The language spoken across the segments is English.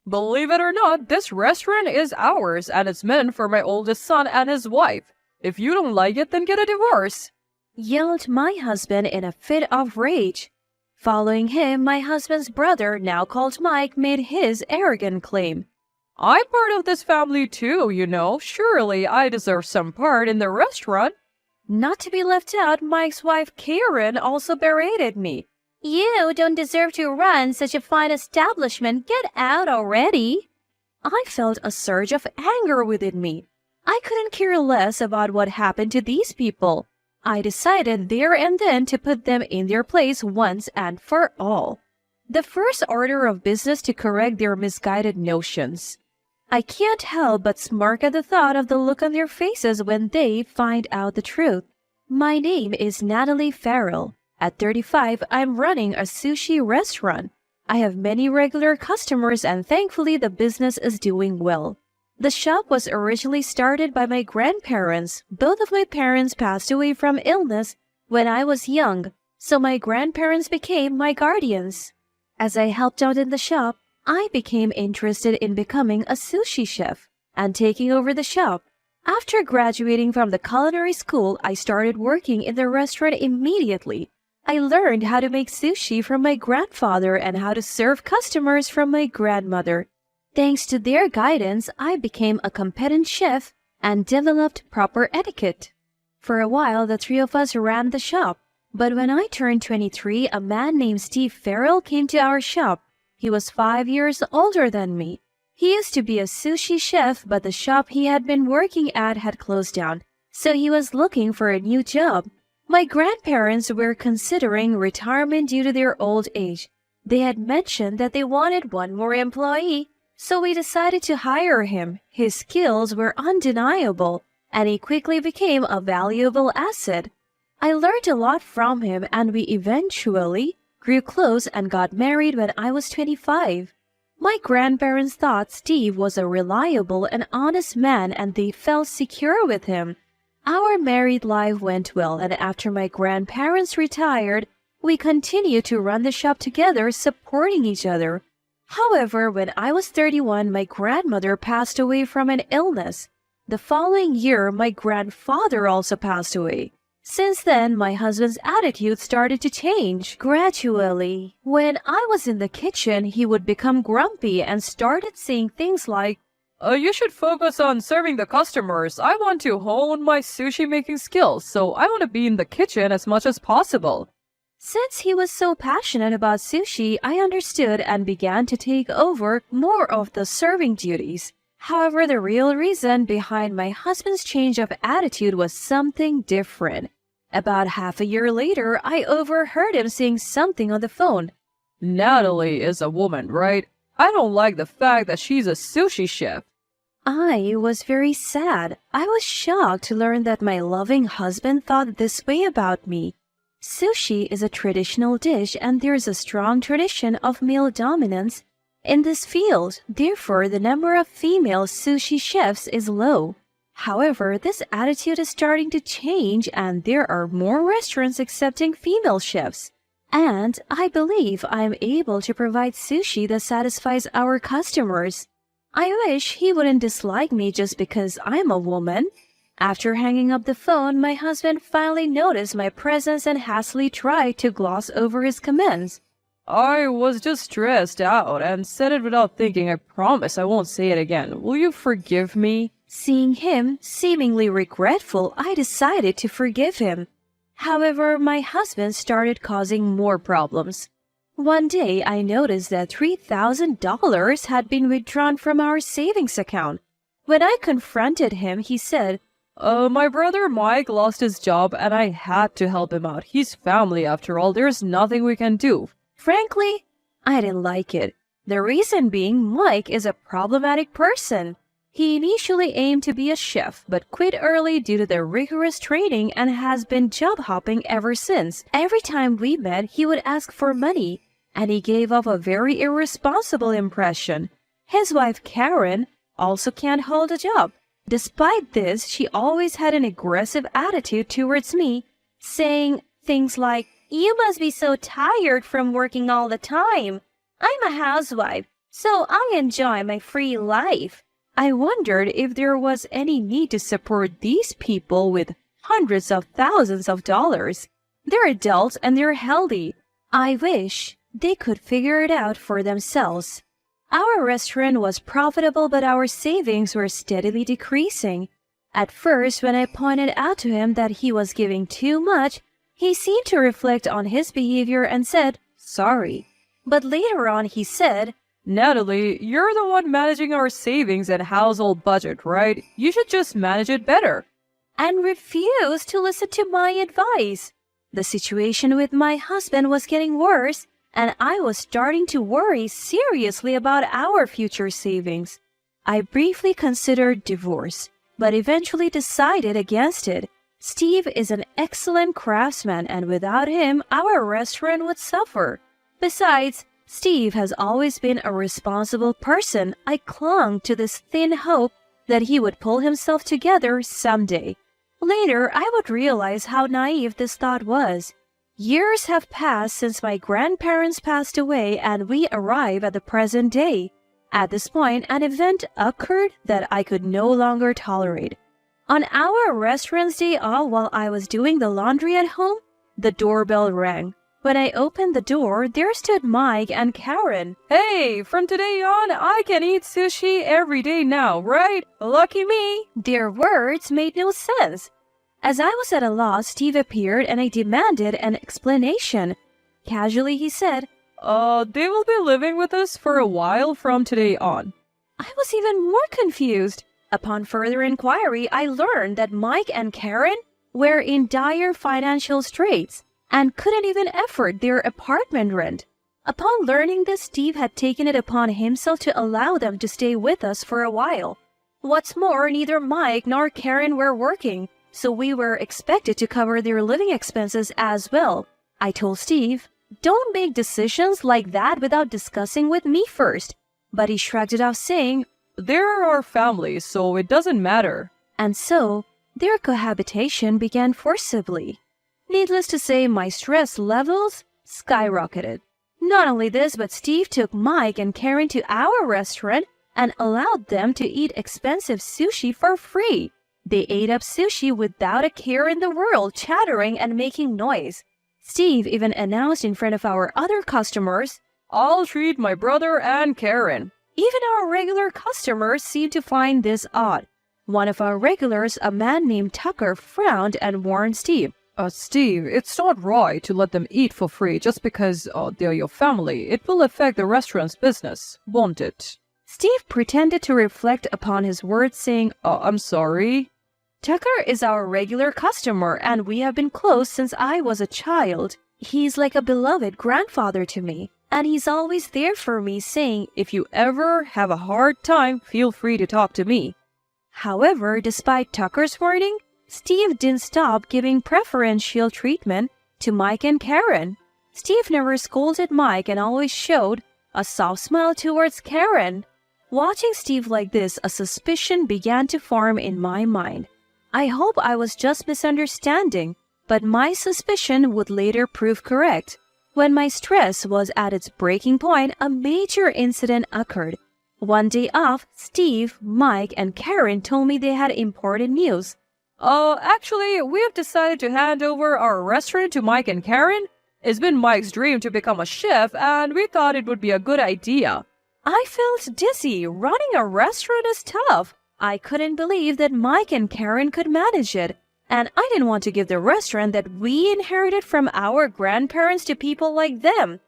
Believe it or not, this restaurant is ours and it's meant for my oldest son and his wife. If you don't like it, then get a divorce," yelled my husband in a fit of rage. Following him, my husband's brother, now called Mike, made his arrogant claim. "I'm part of this family too, you know. Surely I deserve some part in the restaurant." Not to be left out, Mike's wife Karen also berated me. "You don't deserve to run such a fine establishment. Get out already." I felt a surge of anger within me. I couldn't care less about what happened to these people. I decided there and then to put them in their place once and for all. The first order of business to correct their misguided notions. I can't help but smirk at the thought of the look on their faces when they find out the truth. My name is Natalie Farrell. At 35, I'm running a sushi restaurant. I have many regular customers and thankfully the business is doing well. The shop was originally started by my grandparents. Both of my parents passed away from illness when I was young, so my grandparents became my guardians. As I helped out in the shop, I became interested in becoming a sushi chef and taking over the shop. After graduating from the culinary school, I started working in the restaurant immediately. I learned how to make sushi from my grandfather and how to serve customers from my grandmother. Thanks to their guidance, I became a competent chef and developed proper etiquette. For a while, the three of us ran the shop. But when I turned 23, a man named Steve Farrell came to our shop. He was 5 years older than me. He used to be a sushi chef, but the shop he had been working at had closed down, so he was looking for a new job. My grandparents were considering retirement due to their old age. They had mentioned that they wanted one more employee, so we decided to hire him. His skills were undeniable, and he quickly became a valuable asset. I learned a lot from him, and we eventually grew close and got married when I was 25. My grandparents thought Steve was a reliable and honest man and they felt secure with him. Our married life went well, and after my grandparents retired, we continued to run the shop together, supporting each other. However, when I was 31, my grandmother passed away from an illness. The following year, my grandfather also passed away. Since then, my husband's attitude started to change gradually. When I was in the kitchen, he would become grumpy and started saying things like, You should focus on serving the customers. I want to hone my sushi making skills, so I want to be in the kitchen as much as possible." Since he was so passionate about sushi, I understood and began to take over more of the serving duties. However, the real reason behind my husband's change of attitude was something different. About half a year later, I overheard him saying something on the phone. "Natalie is a woman, right? I don't like the fact that she's a sushi chef." I was very sad. I was shocked to learn that my loving husband thought this way about me. Sushi is a traditional dish and there is a strong tradition of male dominance in this field. Therefore, the number of female sushi chefs is low. However, this attitude is starting to change and there are more restaurants accepting female chefs. And I believe I am able to provide sushi that satisfies our customers. I wish he wouldn't dislike me just because I'm a woman. After hanging up the phone, my husband finally noticed my presence and hastily tried to gloss over his comments. "I was just stressed out and said it without thinking. I promise I won't say it again. Will you forgive me?" Seeing him seemingly regretful, I decided to forgive him. However, my husband started causing more problems. One day, I noticed that $3,000 had been withdrawn from our savings account. When I confronted him, he said, My brother Mike lost his job and I had to help him out. He's family after all. There's nothing we can do." Frankly, I didn't like it. The reason being, Mike is a problematic person. He initially aimed to be a chef, but quit early due to the rigorous training and has been job hopping ever since. Every time we met, he would ask for money, and he gave off a very irresponsible impression. His wife, Karen, also can't hold a job. Despite this, she always had an aggressive attitude towards me, saying things like, "You must be so tired from working all the time. I'm a housewife. So I enjoy my free life. I wondered if there was any need to support these people with hundreds of thousands of dollars. They're adults and they're healthy. I wish they could figure it out for themselves. Our restaurant was profitable, but our savings were steadily decreasing. At first, when I pointed out to him that he was giving too much, he seemed to reflect on his behavior and said, "Sorry." But later on he said, Natalie, you're the one managing our savings and household budget, right? You should just manage it better. and refused to listen to my advice. The situation with my husband was getting worse, and I was starting to worry seriously about our future savings. I briefly considered divorce, but eventually decided against it. Steve is an excellent craftsman, and without him, our restaurant would suffer. Besides, Steve has always been a responsible person. I clung to this thin hope that he would pull himself together someday. Later, I would realize how naive this thought was. Years have passed since my grandparents passed away, and we arrive at the present day. At this point, an event occurred that I could no longer tolerate. On our restaurant's day off, while I was doing the laundry at home, the doorbell rang. When I opened the door, there stood Mike and Karen. Hey, from today on, I can eat sushi every day now, right? Lucky me. Their words made no sense. As I was at a loss, Steve appeared and I demanded an explanation. Casually, he said, They will be living with us for a while from today on. I was even more confused. Upon further inquiry, I learned that Mike and Karen were in dire financial straits and couldn't even afford their apartment rent. Upon learning this, Steve had taken it upon himself to allow them to stay with us for a while. What's more, neither Mike nor Karen were working, so we were expected to cover their living expenses as well. I told Steve, "Don't make decisions like that without discussing with me first." But he shrugged it off, saying, They're our family, so it doesn't matter. and so their cohabitation began forcibly. Needless to say, my stress levels skyrocketed. Not only this, but Steve took Mike and Karen to our restaurant and allowed them to eat expensive sushi for free. They ate up sushi without a care in the world, chattering and making noise. Steve even announced in front of our other customers, I'll treat my brother and Karen. even our regular customers seemed to find this odd. One of our regulars, a man named Tucker, frowned and warned Steve. Steve, it's not right to let them eat for free just because they're your family. It will affect the restaurant's business, won't it? Steve pretended to reflect upon his words, saying, I'm sorry. Tucker is our regular customer, and we have been close since I was a child. He's like a beloved grandfather to me, and he's always there for me, saying, If you ever have a hard time, feel free to talk to me. However, despite Tucker's warning, Steve didn't stop giving preferential treatment to Mike and Karen. Steve never scolded Mike and always showed a soft smile towards Karen. Watching Steve like this, a suspicion began to form in my mind. I hope I was just misunderstanding, but my suspicion would later prove correct. When my stress was at its breaking point, a major incident occurred. One day off, Steve, Mike, and Karen told me they had important news. Actually, we have decided to hand over our restaurant to Mike and Karen. It's been Mike's dream to become a chef, and we thought it would be a good idea. I felt dizzy. Running a restaurant is tough. I couldn't believe that Mike and Karen could manage it, and I didn't want to give the restaurant that we inherited from our grandparents to people like them.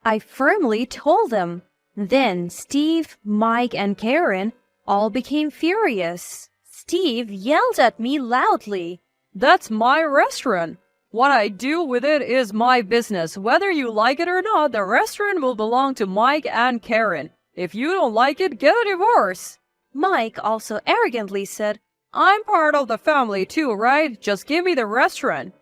I firmly told them. Then Steve, Mike, and Karen all became furious. Steve yelled at me loudly. That's my restaurant. What I do with it is my business. Whether you like it or not, the restaurant will belong to Mike and Karen. If you don't like it, get a divorce. Mike also arrogantly said, I'm part of the family too, right? Just give me the restaurant.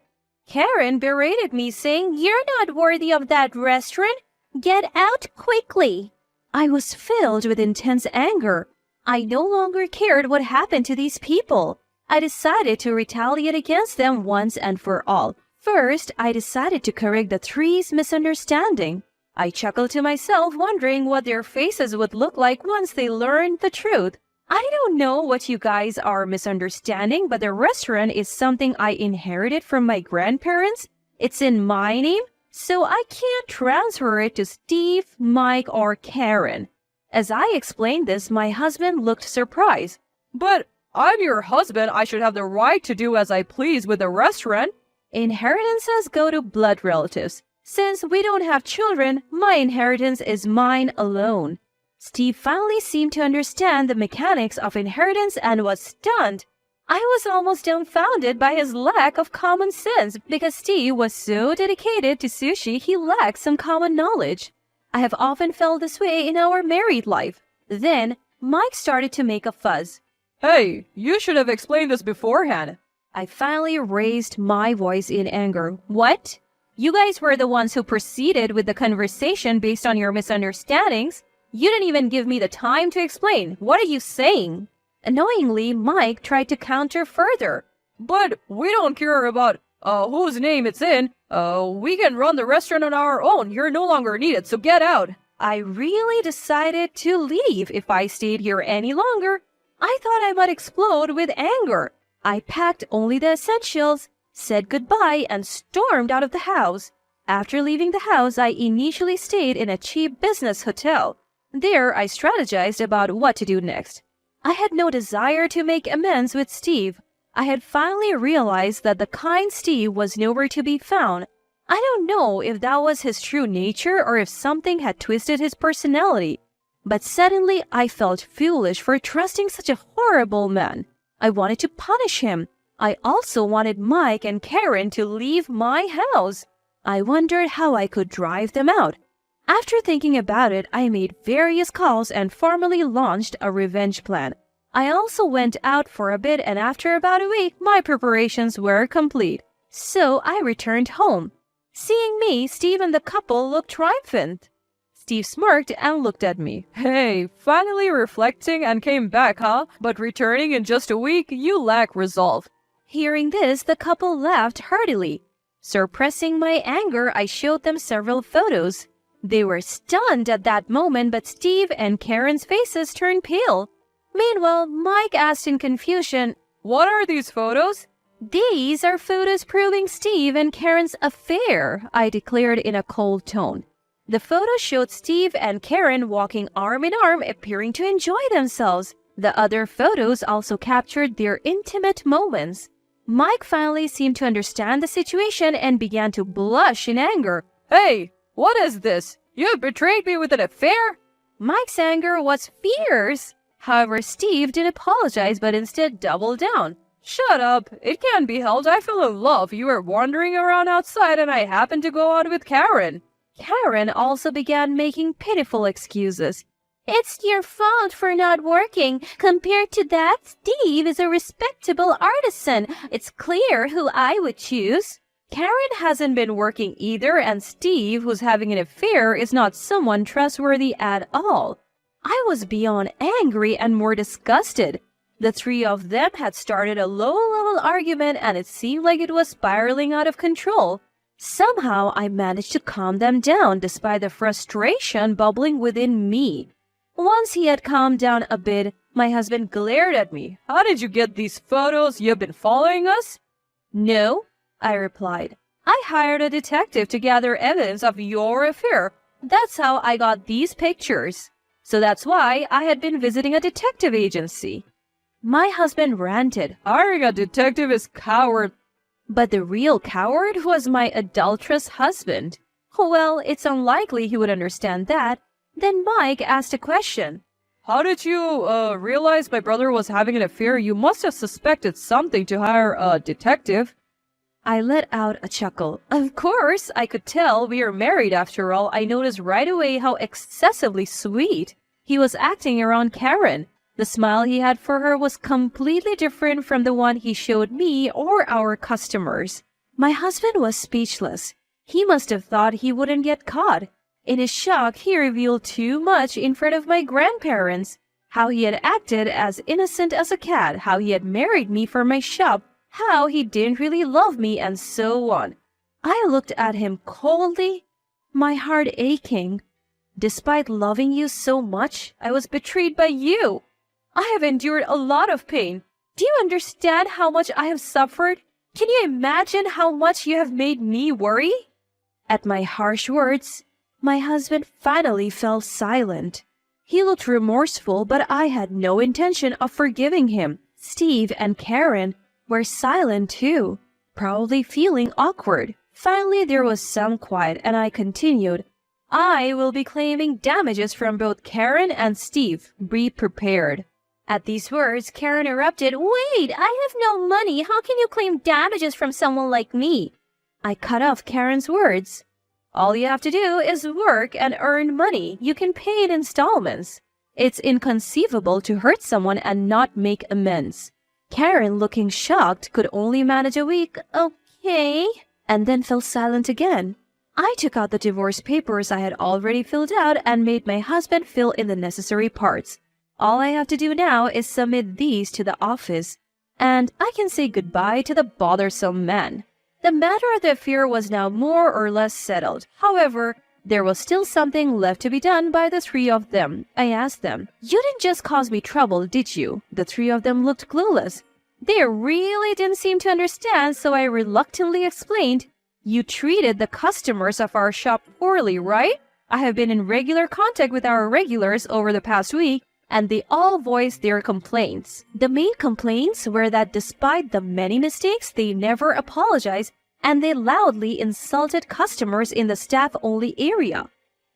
Karen berated me, saying, "You're not worthy of that restaurant. Get out quickly." I was filled with intense anger. I no longer cared what happened to these people. I decided to retaliate against them once and for all. First, I decided to correct the three's misunderstanding. I chuckled to myself, wondering what their faces would look like once they learned the truth. I don't know what you guys are misunderstanding, but the restaurant is something I inherited from my grandparents. It's in my name, so I can't transfer it to Steve, Mike, or Karen. As I explained this, my husband looked surprised. But I'm your husband. I should have the right to do as I please with the restaurant. Inheritances go to blood relatives. Since we don't have children, my inheritance is mine alone. Steve finally seemed to understand the mechanics of inheritance and was stunned. I was almost dumbfounded by his lack of common sense because Steve was so dedicated to sushi he lacked some common knowledge. I have often felt this way in our married life. Then, Mike started to make a fuss. Hey, you should have explained this beforehand. I finally raised my voice in anger. What? You guys were the ones who proceeded with the conversation based on your misunderstandings. You didn't even give me the time to explain. What are you saying? Annoyingly, Mike tried to counter further. But we don't care about whose name it's in. We can run the restaurant on our own. You're no longer needed, so get out. I really decided to leave if I stayed here any longer. I thought I might explode with anger. I packed only the essentials, said goodbye, and stormed out of the house. After leaving the house, I initially stayed in a cheap business hotel. There, I strategized about what to do next. I had no desire to make amends with Steve. I had finally realized that the kind Steve was nowhere to be found. I don't know if that was his true nature or if something had twisted his personality. But suddenly, I felt foolish for trusting such a horrible man. I wanted to punish him. I also wanted Mike and Karen to leave my house. I wondered how I could drive them out. After thinking about it, I made various calls and formally launched a revenge plan. I also went out for a bit, and after about a week, my preparations were complete. So I returned home. Seeing me, Steve and the couple looked triumphant. Steve smirked and looked at me. Hey, finally reflecting and came back, huh? But returning in just a week, you lack resolve. Hearing this, the couple laughed heartily. Suppressing my anger, I showed them several photos. They were stunned at that moment, but Steve and Karen's faces turned pale. Meanwhile, Mike asked in confusion, What are these photos? These are photos proving Steve and Karen's affair, I declared in a cold tone. The photos showed Steve and Karen walking arm in arm, appearing to enjoy themselves. The other photos also captured their intimate moments. Mike finally seemed to understand the situation and began to blush in anger. Hey, what is this? You have betrayed me with an affair? Mike's anger was fierce. However, Steve didn't apologize but instead doubled down. Shut up. It can't be helped. I fell in love. You were wandering around outside and I happened to go out with Karen. Karen also began making pitiful excuses. It's your fault for not working. Compared to that, Steve is a respectable artisan. It's clear who I would choose. Karen hasn't been working either, and Steve, who's having an affair, is not someone trustworthy at all. I was beyond angry and more disgusted. The three of them had started a low-level argument, and it seemed like it was spiraling out of control. Somehow, I managed to calm them down despite the frustration bubbling within me. Once he had calmed down a bit, my husband glared at me. How did you get these photos? You've been following us? No, I replied. I hired a detective to gather evidence of your affair. That's how I got these pictures. So that's why I had been visiting a detective agency. My husband ranted. Hiring a detective is coward. But the real coward was my adulterous husband. Well, it's unlikely he would understand that. Then Mike asked a question. How did you realize my brother was having an affair? You must have suspected something to hire a detective. I let out a chuckle. Of course, I could tell we are married after all. I noticed right away how excessively sweet he was acting around Karen. The smile he had for her was completely different from the one he showed me or our customers. My husband was speechless. He must have thought he wouldn't get caught. In his shock, he revealed too much in front of my grandparents. How he had acted as innocent as a cat, how he had married me for my shop, how he didn't really love me, and so on. I looked at him coldly. my heart aching. Despite loving you so much, I was betrayed by you. I have endured a lot of pain. Do you understand how much I have suffered? Can you imagine how much you have made me worry? At my harsh words, my husband finally fell silent. He looked remorseful, but I had no intention of forgiving him. Steve and Karen were silent too, probably feeling awkward. Finally, there was some quiet, and I continued, I will be claiming damages from both Karen and Steve. Be prepared. At these words, Karen erupted, Wait, I have no money. How can you claim damages from someone like me? I cut off Karen's words. All you have to do is work and earn money. You can pay in installments. It's inconceivable to hurt someone and not make amends. Karen, looking shocked, could only manage a weak, okay, and then fell silent again. I took out the divorce papers I had already filled out and made my husband fill in the necessary parts. All I have to do now is submit these to the office, and I can say goodbye to the bothersome man. The matter of the affair was now more or less settled. However, there was still something left to be done by the three of them. I asked them, You didn't just cause me trouble, did you? The three of them looked clueless. They really didn't seem to understand, so I reluctantly explained, You treated the customers of our shop poorly, right? I have been in regular contact with our regulars over the past week, and they all voiced their complaints. The main complaints were that despite the many mistakes, they never apologized, and they loudly insulted customers in the staff-only area.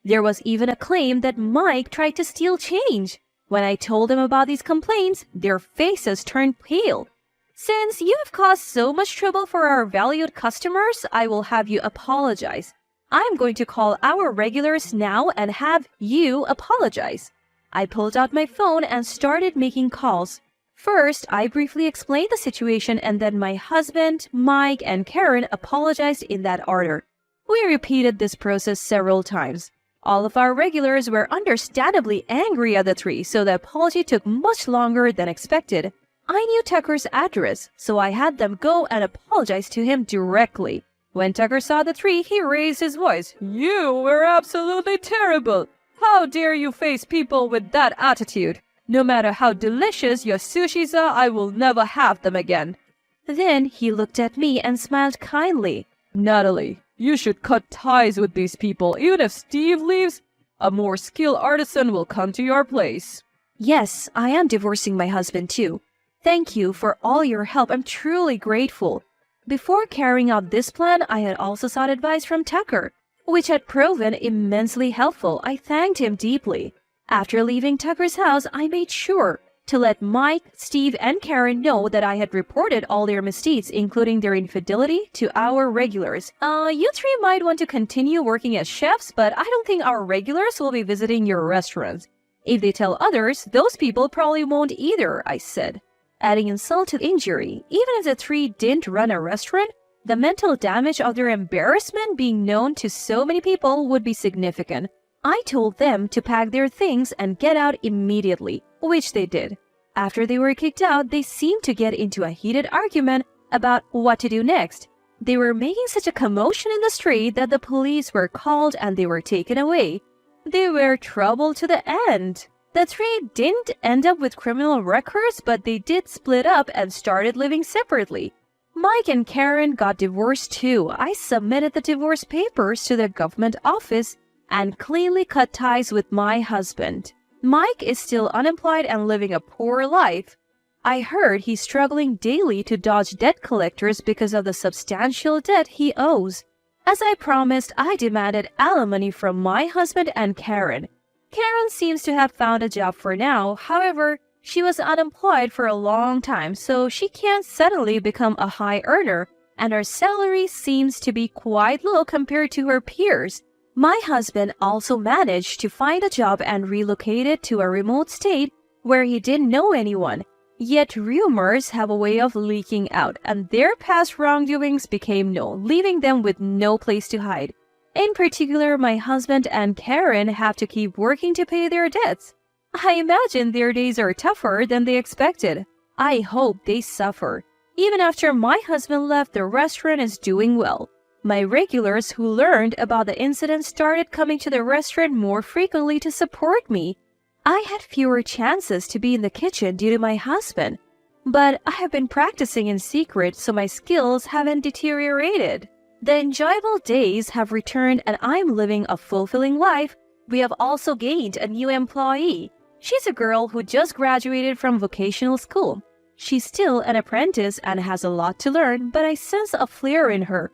There was even a claim that Mike tried to steal change. When I told them about these complaints, their faces turned pale. Since you have caused so much trouble for our valued customers, I will have you apologize. I'm going to call our regulars now and have you apologize. I pulled out my phone and started making calls. First, I briefly explained the situation, and then my husband, Mike, and Karen apologized in that order. We repeated this process several times. All of our regulars were understandably angry at the three, so the apology took much longer than expected. I knew Tucker's address, so I had them go and apologize to him directly. When Tucker saw the three, he raised his voice. You were absolutely terrible. How dare you face people with that attitude? No matter how delicious your sushis are, I will never have them again. Then he looked at me and smiled kindly. Natalie, you should cut ties with these people. Even if Steve leaves, a more skilled artisan will come to your place. Yes, I am divorcing my husband too. Thank you for all your help. I'm truly grateful. Before carrying out this plan, I had also sought advice from Tucker, which had proven immensely helpful. I thanked him deeply. After leaving Tucker's house, I made sure to let Mike, Steve, and Karen know that I had reported all their misdeeds, including their infidelity, to our regulars. You three might want to continue working as chefs, but I don't think our regulars will be visiting your restaurants. If they tell others, those people probably won't either, I said. Adding insult to injury, even if the three didn't run a restaurant, the mental damage of their embarrassment being known to so many people would be significant. I told them to pack their things and get out immediately, which they did. After they were kicked out, they seemed to get into a heated argument about what to do next. They were making such a commotion in the street that the police were called and they were taken away. They were trouble to the end. The three didn't end up with criminal records, but they did split up and started living separately. Mike and Karen got divorced too. I submitted the divorce papers to the government office and cleanly cut ties with my husband. Mike is still unemployed and living a poor life. I heard he's struggling daily to dodge debt collectors because of the substantial debt he owes. As I promised, I demanded alimony from my husband and Karen. Karen seems to have found a job for now. However, she was unemployed for a long time, so she can't suddenly become a high earner, and her salary seems to be quite low compared to her peers. My husband also managed to find a job and relocated to a remote state where he didn't know anyone. Yet rumors have a way of leaking out, and their past wrongdoings became known, leaving them with no place to hide. In particular, my husband and Karen have to keep working to pay their debts. I imagine their days are tougher than they expected. I hope they suffer. Even after my husband left, the restaurant is doing well. My regulars who learned about the incident started coming to the restaurant more frequently to support me. I had fewer chances to be in the kitchen due to my husband, but I have been practicing in secret so my skills haven't deteriorated. The enjoyable days have returned and I'm living a fulfilling life. We have also gained a new employee. She's a girl who just graduated from vocational school. She's still an apprentice and has a lot to learn, but I sense a flair in her.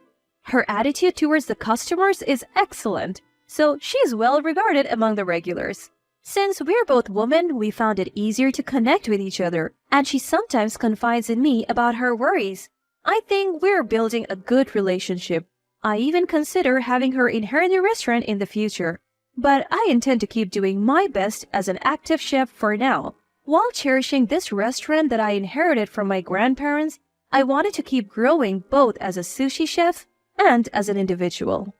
Her attitude towards the customers is excellent, so she's well regarded among the regulars. Since we're both women, we found it easier to connect with each other, and she sometimes confides in me about her worries. I think we're building a good relationship. I even consider having her inherit the restaurant in the future. But I intend to keep doing my best as an active chef for now. While cherishing this restaurant that I inherited from my grandparents, I wanted to keep growing both as a sushi chef and as an individual.